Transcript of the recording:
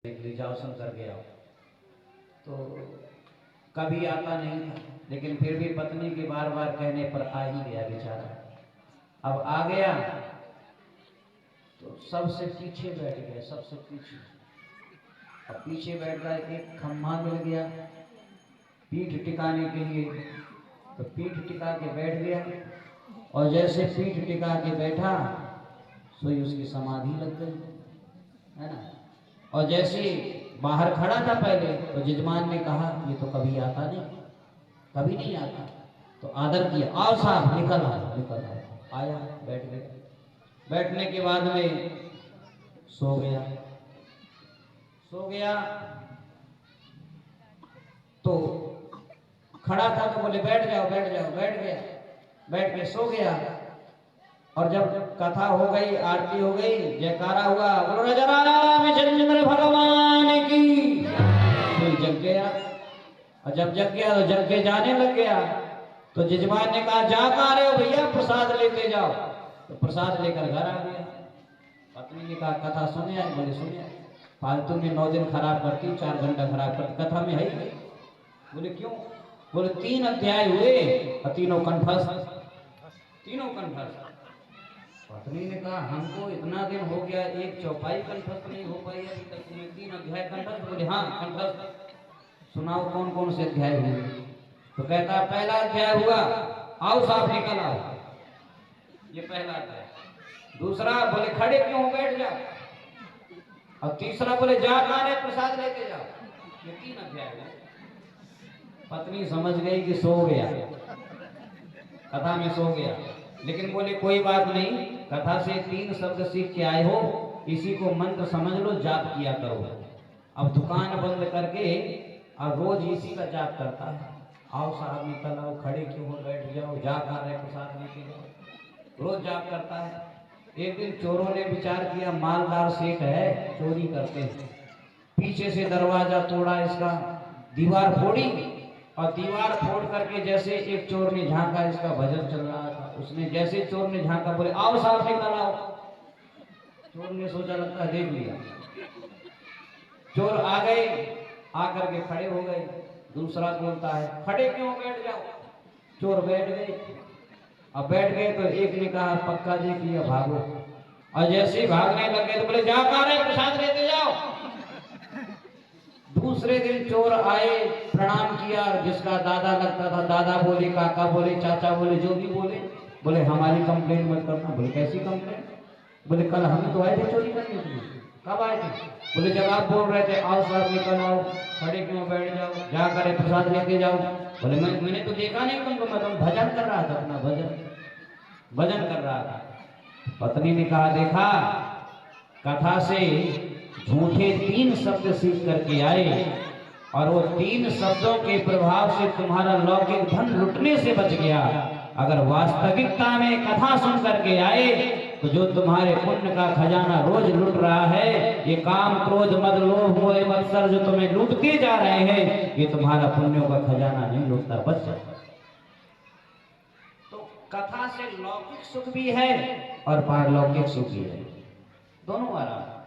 ले जाओ शंकर के आओ। तो कभी आता नहीं था, लेकिन फिर भी पत्नी के बार बार कहने पर आ ही गया बेचारा। अब आ गया तो सबसे पीछे बैठ गया, सबसे पीछे। अब पीछे बैठ गया, एक खम्भा मिल गया पीठ टिकाने के लिए, तो पीठ टिका के बैठ गया। और जैसे पीठ टिका के बैठा सोई उसकी समाधि लग गई, है ना। और जैसे बाहर खड़ा था पहले, तो जजमान ने कहा ये तो कभी आता नहीं, कभी नहीं आता। तो आदर किया, आओ साहब निकल आओ, निकल आओ। आया, बैठ गया। बैठने के बाद में सो गया। सो गया तो खड़ा था तो बोले बैठ जाओ, बैठ जाओ। बैठ गया, बैठ के सो गया। और जब कथा हो गई, आरती हो गई, जयकारा हुआ, बोलो रामचंद्र भगवान की, तो जग गया। और जब जग गया तो जग के जाने लग गया। तो जजमान ने कहा जा कहाँ रहे हो भैया, प्रसाद लेते जाओ। तो प्रसाद लेकर घर आ गया। पत्नी ने कहा कथा सुने आए? बोले सुने आए। फालतू में 9 दिन खराब करती, 4 घंटा खराब करती, कथा में है ही। बोले क्यों? बोले 3 अध्याय हुए और तीनों कंठस्थ, तीनों कंठस्थ। पत्नी ने कहा हमको इतना दिन हो गया, एक चौपाई कंठस्थ नहीं हो पाई अभी तक, तुम्हें 3 अध्याय कंठस्थ? बोले हाँ कंठस्थ। सुनाओ कौन कौन से अध्याय हुए? तो कहता पहला अध्याय हुआ आओ साहब निकल आओ, ये पहला अध्याय। दूसरा बोले खड़े क्यों, बैठ जाओ। और तीसरा बोले जा खाने प्रसाद लेके जाओ। ये 3 अध्याय हुए। पत्नी समझ गई कि सो गया, कथा में सो गया। लेकिन बोले कोई बात नहीं, कथा से 3 शब्द सीख के आए हो, इसी को मंत्र समझ लो, जाप किया करो। अब दुकान बंद करके और रोज इसी का जाप करता है। आओ साहब निकल आओ, खड़े क्यों हो, बैठ जाओ, जा खा रहे प्रसाद लेके जाओ, रोज जाप करता है। एक दिन चोरों ने विचार किया मालदार सेठ है, चोरी करते हैं। पीछे से दरवाजा तोड़ा, इसका दीवार फोड़ी, और दीवार फोड़ करके जैसे एक चोर ने झांका, इसका भजन चल रहा था, उसने जैसे चोर ने झांका बोले आओ साहब निकल आओ। चोर ने सोचा लगता है देख लिया। चोर आ गए, आकर के खड़े हो गए। दूसरा बोलता है खड़े क्यों, बैठ जाओ। चोर बैठ गए। अब बैठ गए तो एक ने कहा पक्का जी किया भागो। और जैसे भागने लगे तो बोले जा पा रहे प्रसाद लेते जाओ। दूसरे दिन चोर आए, प्रणाम किया, जिसका दादा लगता था दादा बोले, काका बोले, चाचा बोले, जो भी बोले, बोले हमारी कंप्लेंट मत करना। बोले कैसी कंप्लेंट? बोले कल हम तो आए थे चोरी करने के लिए। कब आए थे? बोले जब आप बोल रहे थे आओ साहब निकल आओ, खड़े क्यों, बैठ जाओ, जा करे प्रसाद लेके जाओ। बोले मैंने तो देखा नहीं तुमको, मैं तो भजन कर रहा था, अपना भजन कर रहा था। पत्नी ने कहा देखा, कथा से झूठे 3 शब्द सीख करके आए, और वो 3 शब्दों के प्रभाव से तुम्हारा लौकिक धन लुटने से बच गया। अगर वास्तविकता में कथा सुन करके आए तो जो तुम्हारे पुण्य का खजाना रोज लुट रहा है, ये काम क्रोध मद लोभ मोह मत्सर जो तुम्हें लूटते जा रहे हैं, ये तुम्हारा पुण्यों का खजाना नहीं लुटता, बच जाता। तो कथा से लौकिक सुख भी है और पारलौकिक सुख भी है, दोनों आ रहा है।